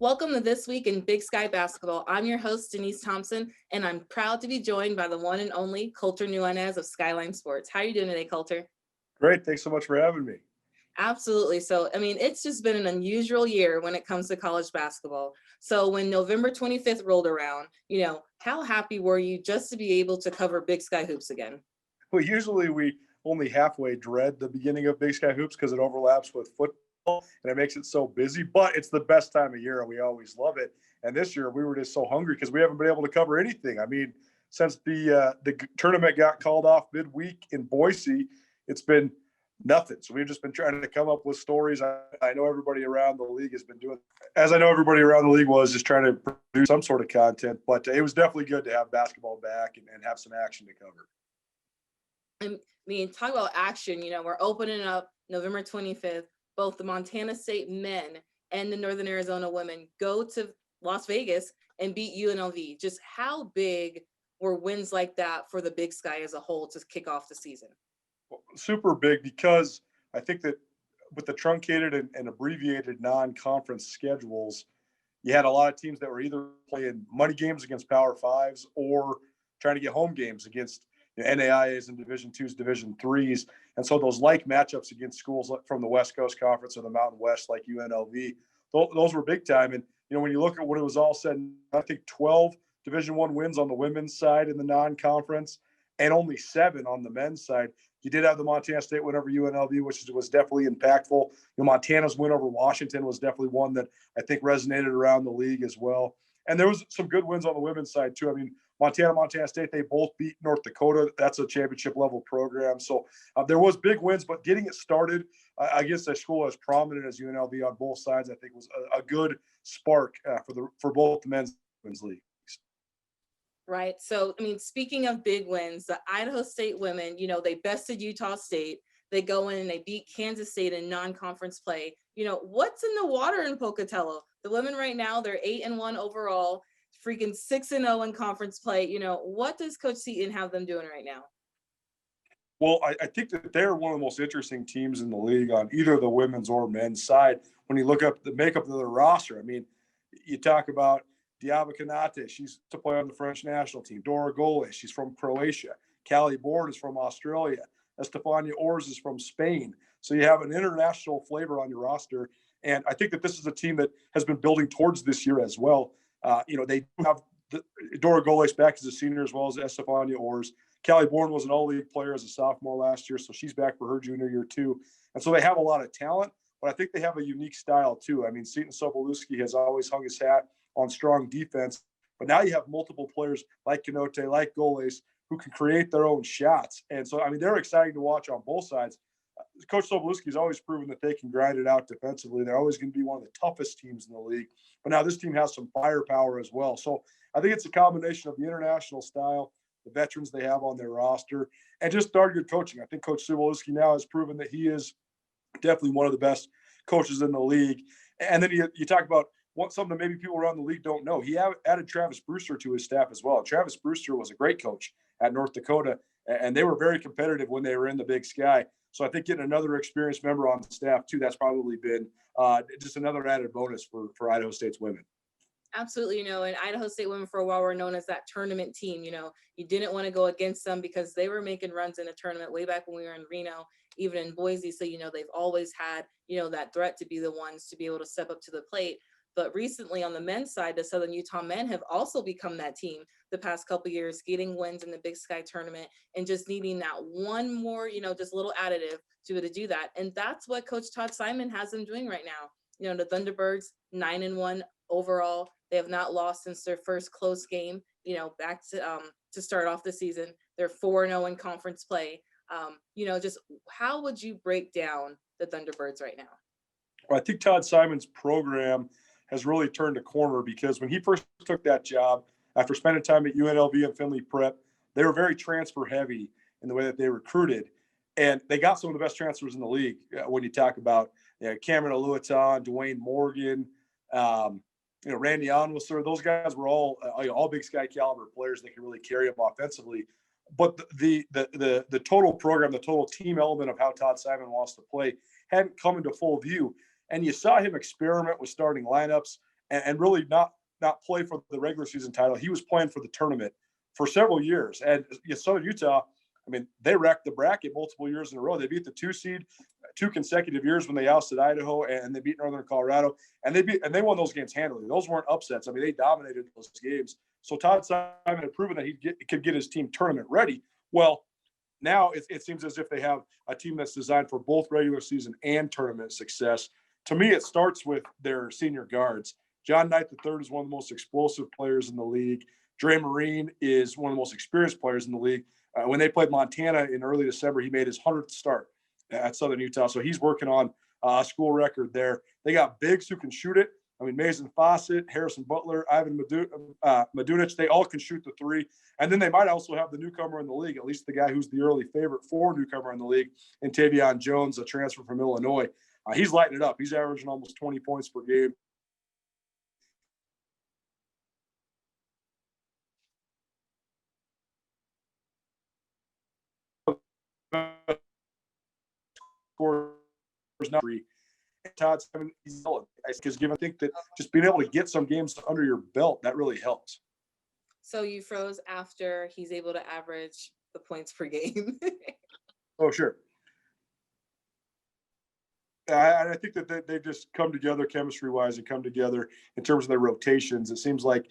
Welcome to This Week in Big Sky Basketball. I'm your host, Denise Thompson, and I'm proud to be joined by the one and only Colter Nuanez of Skyline Sports. How are you doing today, Colter? Great. Thanks so much for having me. Absolutely. So, it's just been an unusual year when it comes to college basketball. So when November 25th rolled around, how happy were you just to be able to cover Big Sky Hoops again? Well, usually we only halfway dread the beginning of Big Sky Hoops because it overlaps with football and it makes it so busy, but it's the best time of year and we always love it. And this year we were just so hungry because we haven't been able to cover anything. Since the tournament got called off midweek in Boise, it's been nothing. So we've just been trying to come up with stories. I know everybody around the league has been doing, as I know everybody around the league was, just trying to produce some sort of content. But it was definitely good to have basketball back and have some action to cover. Talk about action. We're opening up November 25th. Both the Montana State men and the Northern Arizona women go to Las Vegas and beat UNLV. Just how big were wins like that for the Big Sky as a whole to kick off the season? Super big because I think that with the truncated and abbreviated non-conference schedules, you had a lot of teams that were either playing money games against Power Fives or trying to get home games against NAIAs and Division Twos, Division Threes. And so those like matchups against schools from the West Coast Conference or the Mountain West, like UNLV, those were big time. And, when you look at what it was all said, I think 12 Division I wins on the women's side in the non-conference and only 7 on the men's side. You did have the Montana State win over UNLV, which was definitely impactful. Montana's win over Washington was definitely one that I think resonated around the league as well. And there was some good wins on the women's side too. Montana State, they both beat North Dakota. That's a championship level program. So there was big wins, but getting it started against a school as prominent as UNLV on both sides, I think was a good spark for both the men's and women's leagues. Right. So, speaking of big wins, the Idaho State women, they bested Utah State. They go in and they beat Kansas State in non-conference play. What's in the water in Pocatello? The women right now, they're 8-1 overall, freaking 6-0 in conference play. What does Coach Seton have them doing right now? Well, I think that they're one of the most interesting teams in the league on either the women's or men's side. When you look up the makeup of their roster, you talk about Diaba Kanate, she's to play on the French national team. Dora Gole, she's from Croatia. Callie Bourne is from Australia. Estefania Ors is from Spain. So you have an international flavor on your roster. And I think that this is a team that has been building towards this year as well. They do have Dora Goles back as a senior as well as Estefania Ors. Callie Bourne was an all-league player as a sophomore last year, so she's back for her junior year too. And so they have a lot of talent, but I think they have a unique style too. Seton Sobolewski has always hung his hat on strong defense, but now you have multiple players like Kanote, like Goles, who can create their own shots. And so, they're exciting to watch on both sides. Coach Sobolewski has always proven that they can grind it out defensively. They're always going to be one of the toughest teams in the league. But now this team has some firepower as well. So I think it's a combination of the international style, the veterans they have on their roster, and just darn good coaching. I think Coach Sobolewski now has proven that he is definitely one of the best coaches in the league. And then you talk about something that maybe people around the league don't know. He added Travis Brewster to his staff as well. Travis Brewster was a great coach at North Dakota, and they were very competitive when they were in the Big Sky. So I think getting another experienced member on the staff too, that's probably been just another added bonus for Idaho State's women. Absolutely. And Idaho State women for a while were known as that tournament team. You didn't want to go against them because they were making runs in a tournament way back when we were in Reno, even in Boise. So, they've always had, that threat to be the ones to be able to step up to the plate. But recently on the men's side, the Southern Utah men have also become that team the past couple of years, getting wins in the Big Sky tournament and just needing that one more, just a little additive to be able to do that. And that's what Coach Todd Simon has them doing right now. The Thunderbirds 9-1 overall. They have not lost since their first close game, back to start off the season. They're 4-0 in conference play. Just how would you break down the Thunderbirds right now? Well, I think Todd Simon's program has really turned a corner because when he first took that job, after spending time at UNLV and Finley Prep, they were very transfer heavy in the way that they recruited. And they got some of the best transfers in the league when you talk about Cameron Aluaton, Dwayne Morgan, Randy Onwuser. Those guys were all Big Sky caliber players that can really carry them offensively. But the total program, the total team element of how Todd Simon wants to play hadn't come into full view. And you saw him experiment with starting lineups and really not play for the regular season title. He was playing for the tournament for several years. And Southern Utah, I mean, they wrecked the bracket multiple years in a row. They beat the 2 seed 2 consecutive years when they ousted Idaho, and they beat Northern Colorado, and they won those games handily. Those weren't upsets. I mean, they dominated those games. So Todd Simon had proven that he could get his team tournament ready. Well, now it seems as if they have a team that's designed for both regular season and tournament success. To me, it starts with their senior guards. John Knight III is one of the most explosive players in the league. Dre Marine is one of the most experienced players in the league. When they played Montana in early December, he made his 100th start at Southern Utah. So he's working on a school record there. They got bigs who can shoot it. I mean, Mason Fawcett, Harrison Butler, Ivan Madunic, they all can shoot the three. And then they might also have the newcomer in the league, at least the guy who's the early favorite for newcomer in the league, and Tavion Jones, a transfer from Illinois. He's lighting it up. He's averaging almost 20 points per game. Not free. Todd Simon, because I think that just being able to get some games under your belt, that really helps. So you froze after he's able to average the points per game. Oh, sure. I think that they just come together chemistry-wise and come together in terms of their rotations. It seems like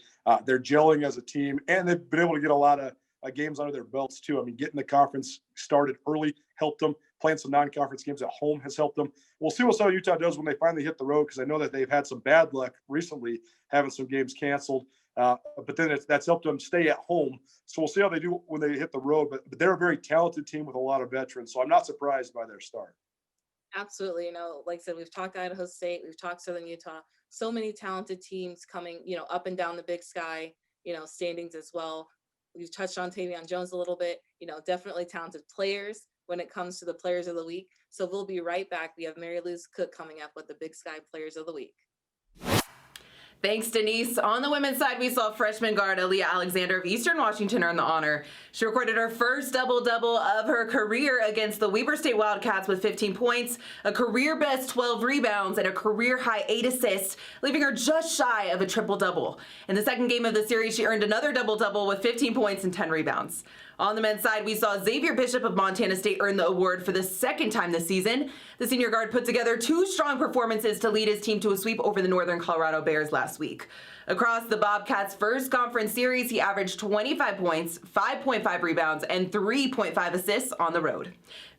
they're gelling as a team, and they've been able to get a lot of games under their belts too. I mean, getting the conference started early helped them. Playing some non-conference games at home has helped them. We'll see what Southern Utah does when they finally hit the road, because I know that they've had some bad luck recently having some games canceled. But then that's helped them stay at home. So we'll see how they do when they hit the road. But they're a very talented team with a lot of veterans, so I'm not surprised by their start. Absolutely. Like I said, we've talked Idaho State, we've talked Southern Utah, so many talented teams coming, up and down the Big Sky, standings as well. We've touched on Tavion Jones a little bit, definitely talented players when it comes to the players of the week. So we'll be right back. We have Mary Louise Cook coming up with the Big Sky players of the week. Thanks, Denise. On the women's side, we saw freshman guard Aaliyah Alexander of Eastern Washington earn the honor. She recorded her first double-double of her career against the Weber State Wildcats with 15 points, a career-best 12 rebounds, and a career-high 8 assists, leaving her just shy of a triple-double. In the second game of the series, she earned another double-double with 15 points and 10 rebounds. On the men's side, we saw Xavier Bishop of Montana State earn the award for the second time this season. The senior guard put together 2 strong performances to lead his team to a sweep over the Northern Colorado Bears last week. Across the Bobcats' first conference series, he averaged 25 points, 5.5 rebounds, and 3.5 assists on the road.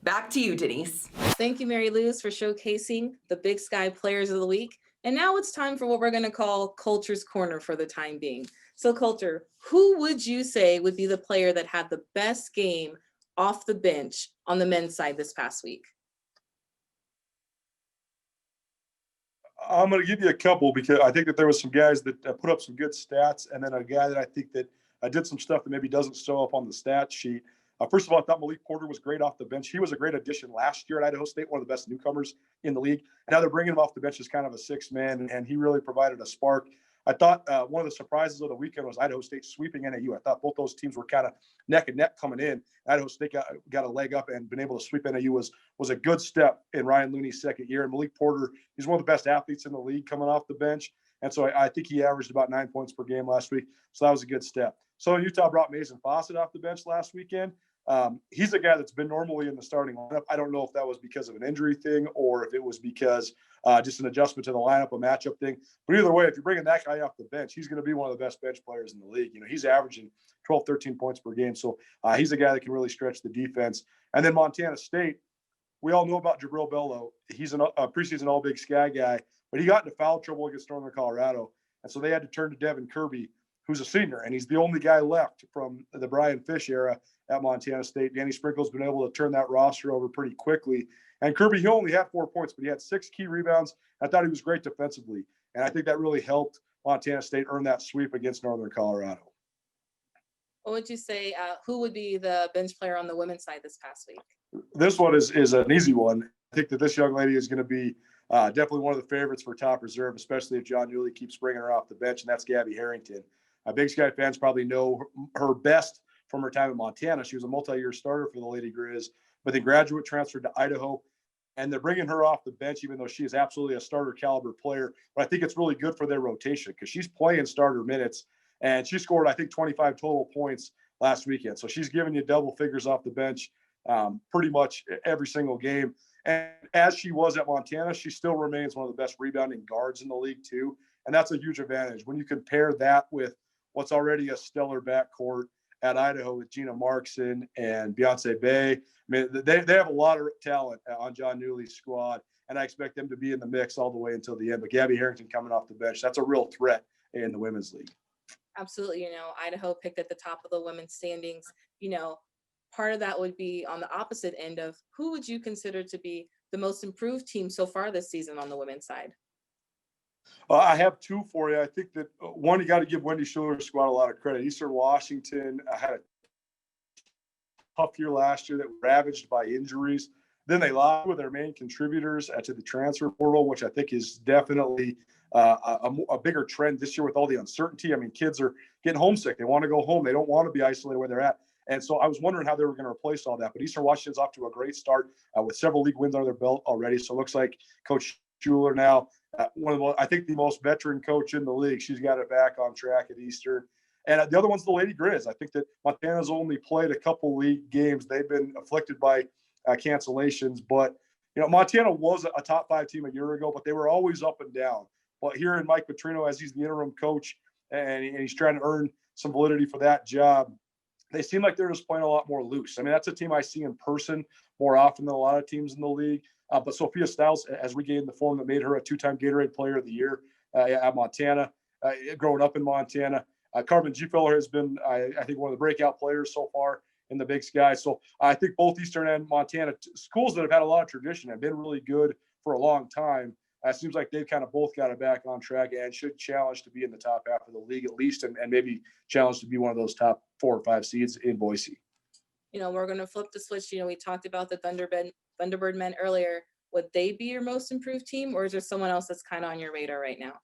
Back to you, Denise. Thank you, Mary Louise, for showcasing the Big Sky players of the week. And now it's time for what we're going to call Culture's Corner for the time being. So, Culture, who would you say would be the player that had the best game off the bench on the men's side this past week? I'm going to give you a couple, because I think that there was some guys that put up some good stats, and then a guy that I think that did some stuff that maybe doesn't show up on the stat sheet. First of all, I thought Malik Porter was great off the bench. He was a great addition last year at Idaho State, one of the best newcomers in the league. Now they're bringing him off the bench as kind of a sixth man, and he really provided a spark. I thought one of the surprises of the weekend was Idaho State sweeping NAU. I thought both those teams were kind of neck and neck coming in. Idaho State got a leg up, and been able to sweep NAU was a good step in Ryan Looney's second year. And Malik Porter, he's one of the best athletes in the league coming off the bench. And so I think he averaged about 9 points per game last week. So that was a good step. So Utah brought Mason Fawcett off the bench last weekend. He's a guy that's been normally in the starting lineup. I don't know if that was because of an injury thing or if it was because just an adjustment to the lineup, a matchup thing. But either way, if you're bringing that guy off the bench, he's going to be one of the best bench players in the league. He's averaging 12, 13 points per game. So he's a guy that can really stretch the defense. And then Montana State, we all know about Jabril Bello. He's a preseason All Big Sky guy, but he got into foul trouble against Northern Colorado. And so they had to turn to Devin Kirby, who's a senior, and he's the only guy left from the Brian Fish era at Montana State. Danny Sprinkle's been able to turn that roster over pretty quickly. And Kirby, he only had 4 points, but he had 6 key rebounds. I thought he was great defensively. And I think that really helped Montana State earn that sweep against Northern Colorado. What would you say, who would be the bench player on the women's side this past week? This one is an easy one. I think that this young lady is going to be definitely one of the favorites for top reserve, especially if John Yulee keeps bringing her off the bench, and that's Gabby Harrington. Big Sky fans probably know her best from her time in Montana. She was a multi-year starter for the Lady Grizz, but then graduate transferred to Idaho. and they're bringing her off the bench, even though she is absolutely a starter caliber player. But I think it's really good for their rotation because she's playing starter minutes, and she scored, I think, 25 total points last weekend. So she's giving you double figures off the bench pretty much every single game. And as she was at Montana, she still remains one of the best rebounding guards in the league too. And that's a huge advantage when you compare that with what's already a stellar backcourt at Idaho with Gina Markson and Beyonce Bay. I mean, they have a lot of talent on John Newley's squad, and I expect them to be in the mix all the way until the end. But Gabby Harrington coming off the bench, that's a real threat in the women's league. Absolutely. Idaho picked at the top of the women's standings. Part of that would be on the opposite end of who would you consider to be the most improved team so far this season on the women's side? I have two for you. I think that one, you got to give Wendy Schuller's squad a lot of credit. Eastern Washington had a tough year last year that was ravaged by injuries. Then they lost with their main contributors to the transfer portal, which I think is definitely a bigger trend this year with all the uncertainty. I mean, kids are getting homesick. They want to go home. They don't want to be isolated where they're at. And so I was wondering how they were going to replace all that. But Eastern Washington's off to a great start with several league wins under their belt already. So it looks like Coach Schuler now, I think the most veteran coach in the league. She's got it back on track at Eastern. And the other one's the Lady Grizz. I think that Montana's only played a couple league games. They've been afflicted by cancellations. But, Montana was a top 5 team a year ago, but they were always up and down. But here in Mike Petrino, as he's the interim coach and he's trying to earn some validity for that job, they seem like they're just playing a lot more loose. I mean, that's a team I see in person more often than a lot of teams in the league. But Sophia Stiles has regained the form that made her a 2-time Gatorade Player of the Year at Montana, growing up in Montana. Carmen Gfeller has been, I think, one of the breakout players so far in the Big Sky. So I think both Eastern and Montana, schools that have had a lot of tradition, have been really good for a long time. It seems like they've kind of both got it back on track and should challenge to be in the top half of the league at least, and maybe challenge to be one of those top 4 or 5 seeds in Boise. We're going to flip the switch. We talked about the Thunderbird men earlier. Would they be your most improved team, or is there someone else that's kind of on your radar right now?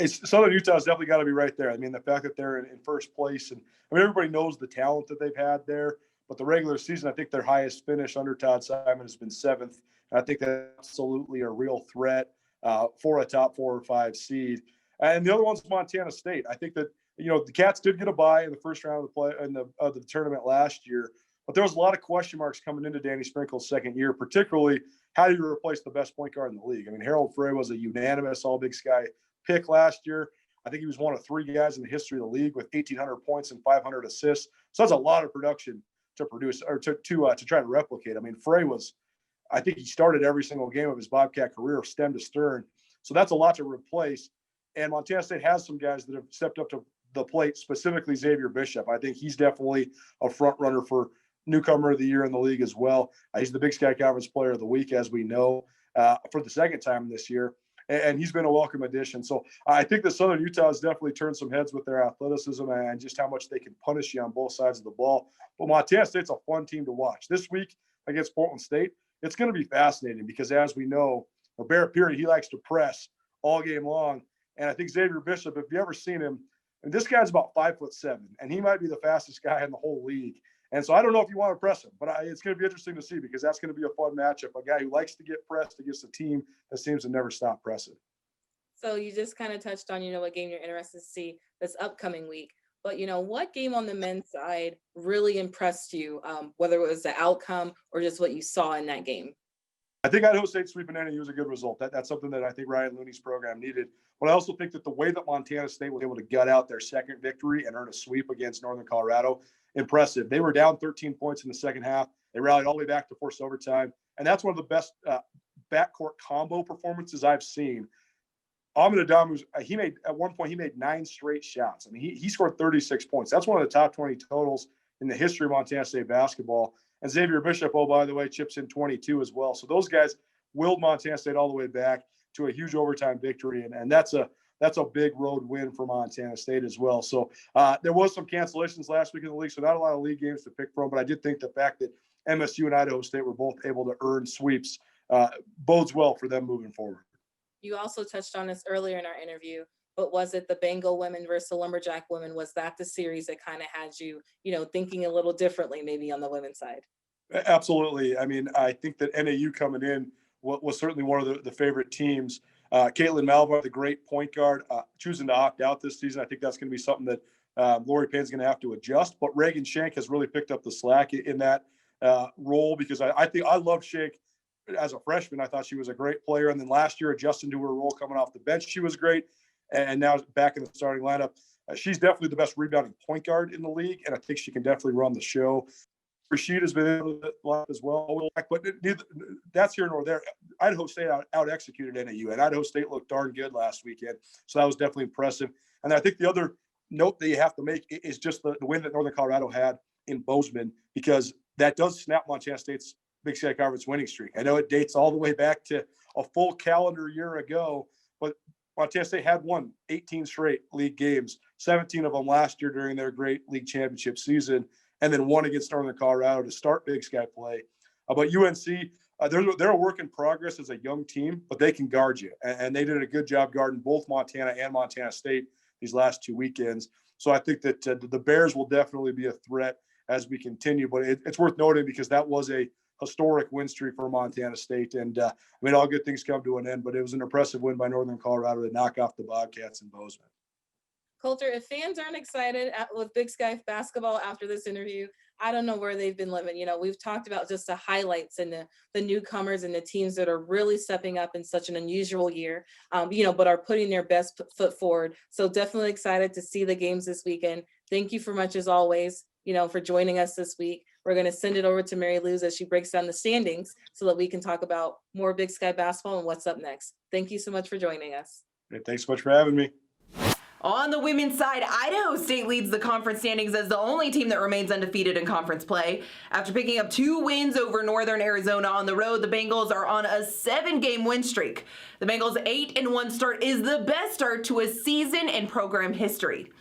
Southern Utah's definitely got to be right there. I mean, the fact that they're in first place, and I mean, everybody knows the talent that they've had there, but the regular season, I think their highest finish under Todd Simon has been 7th. And I think that's absolutely a real threat for a top 4 or 5 seed. And the other one's Montana State. I think that, the Cats did get a bye in the first round of the play in the tournament last year, but there was a lot of question marks coming into Danny Sprinkle's second year, particularly how do you replace the best point guard in the league? I mean, Harold Frey was a unanimous All Big Sky pick last year. I think he was one of 3 guys in the history of the league with 1,800 points and 500 assists. So that's a lot of production to produce or to try to replicate. I mean, Frey was, I think he started every single game of his Bobcat career, stem to stern. So that's a lot to replace. And Montana State has some guys that have stepped up to the plate, specifically Xavier Bishop. I think he's definitely a front runner for newcomer of the year in the league as well. He's the Big Sky Conference Player of the Week, as we know, for the second time this year. And he's been a welcome addition. So I think that Southern Utah has definitely turned some heads with their athleticism and just how much they can punish you on both sides of the ball. But Montana State's a fun team to watch. This week against Portland State, it's going to be fascinating because, as we know, Barrett Peary, he likes to press all game long. And I think Xavier Bishop, if you ever seen him, and this guy's about 5'7", and he might be the fastest guy in the whole league. And so I don't know if you want to press him, but it's going to be interesting to see because that's going to be a fun matchup. A guy who likes to get pressed against a team that seems to never stop pressing. So you just kind of touched on, what game you're interested to see this upcoming week. But, what game on the men's side really impressed you, whether it was the outcome or just what you saw in that game? I think Idaho State sweeping NAU was a good result. That's something that I think Ryan Looney's program needed. But I also think that the way that Montana State was able to gut out their second victory and earn a sweep against Northern Colorado, impressive. They were down 13 points in the second half. They rallied all the way back to force overtime. And that's one of the best backcourt combo performances I've seen. Ahmed Adamu, at one point, he made 9 straight shots. I mean, he scored 36 points. That's one of the top 20 totals in the history of Montana State basketball. And Xavier Bishop, oh, by the way, chips in 22 as well. So those guys willed Montana State all the way back to a huge overtime victory. And that's a big road win for Montana State as well. So there was some cancellations last week in the league, so not a lot of league games to pick from. But I did think the fact that MSU and Idaho State were both able to earn sweeps bodes well for them moving forward. You also touched on this earlier in our interview, but was it the Bengal women versus the Lumberjack women? Was that the series that kind of had you, thinking a little differently maybe on the women's side? Absolutely. I mean, I think that NAU coming in was certainly one of the favorite teams. Caitlin Malvar, the great point guard, choosing to opt out this season. I think that's going to be something that Lori Payne's going to have to adjust. But Reagan Shank has really picked up the slack in that role, because I think I loved Shank as a freshman. I thought she was a great player. And then last year, adjusting to her role coming off the bench, she was great. And now back in the starting lineup. She's definitely the best rebounding point guard in the league, and I think she can definitely run the show. Rashid has been able to line as well, but that's here nor there. Idaho State out executed NAU, and Idaho State looked darn good last weekend, so that was definitely impressive. And I think the other note that you have to make is just the win that Northern Colorado had in Bozeman, because that does snap Montana State's Big Sky Conference winning streak. I know it dates all the way back to a full calendar year ago, but Montana State had won 18 straight league games, 17 of them last year during their great league championship season, and then one against Northern Colorado to start Big Sky play. But UNC, they're a work in progress as a young team, but they can guard you. And they did a good job guarding both Montana and Montana State these last 2 weekends. So I think that the Bears will definitely be a threat as we continue. But it's worth noting, because that was a historic win streak for Montana State. And I mean, all good things come to an end, but it was an impressive win by Northern Colorado to knock off the Bobcats in Bozeman. Coulter, if fans aren't excited with Big Sky basketball after this interview, I don't know where they've been living. You know, we've talked about just the highlights and the newcomers and the teams that are really stepping up in such an unusual year, but are putting their best foot forward. So definitely excited to see the games this weekend. Thank you for much as always, for joining us this week. We're going to send it over to Mary Luz as she breaks down the standings so that we can talk about more Big Sky basketball and what's up next. Thank you so much for joining us. Thanks so much for having me. On the women's side, Idaho State leads the conference standings as the only team that remains undefeated in conference play. After picking up 2 wins over Northern Arizona on the road, the Bengals are on a 7-game win streak. The Bengals' 8-1 start is the best start to a season in program history.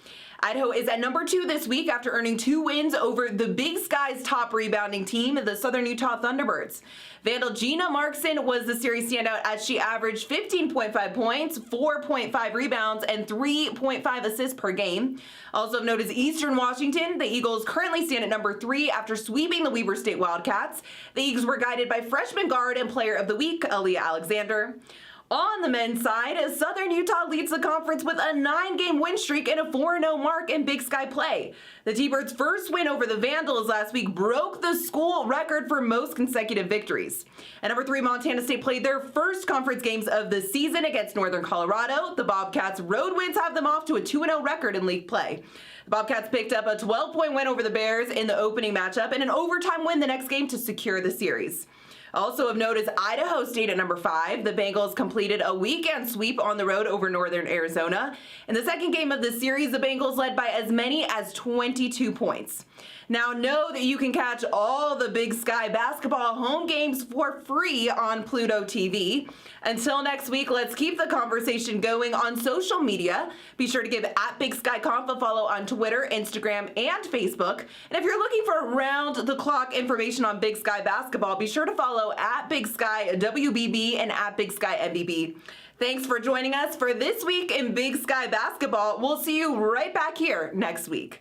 Idaho is at number 2 this week after earning 2 wins over the Big Sky's top rebounding team, the Southern Utah Thunderbirds. Vandal Gina Markson was the series standout as she averaged 15.5 points, 4.5 rebounds, and 3.5 assists per game. Also of note is Eastern Washington. The Eagles currently stand at number 3 after sweeping the Weber State Wildcats. The Eagles were guided by freshman guard and player of the week, Aaliyah Alexander. On the men's side, Southern Utah leads the conference with a 9-game win streak and a 4-0 mark in Big Sky play. The T-Birds' first win over the Vandals last week broke the school record for most consecutive victories. At number 3, Montana State played their first conference games of the season against Northern Colorado. The Bobcats' road wins have them off to a 2-0 record in league play. The Bobcats picked up a 12-point win over the Bears in the opening matchup and an overtime win the next game to secure the series. Also of note is Idaho State at number 5. The Bengals completed a weekend sweep on the road over Northern Arizona. In the second game of the series, the Bengals led by as many as 22 points. Now know that you can catch all the Big Sky basketball home games for free on Pluto TV. Until next week, let's keep the conversation going on social media. Be sure to give @BigSkyConf a follow on Twitter, Instagram, and Facebook. And if you're looking for round-the-clock information on Big Sky basketball, be sure to follow @BigSkyWBB and @BigSkyMBB. Thanks for joining us for This Week in Big Sky Basketball. We'll see you right back here next week.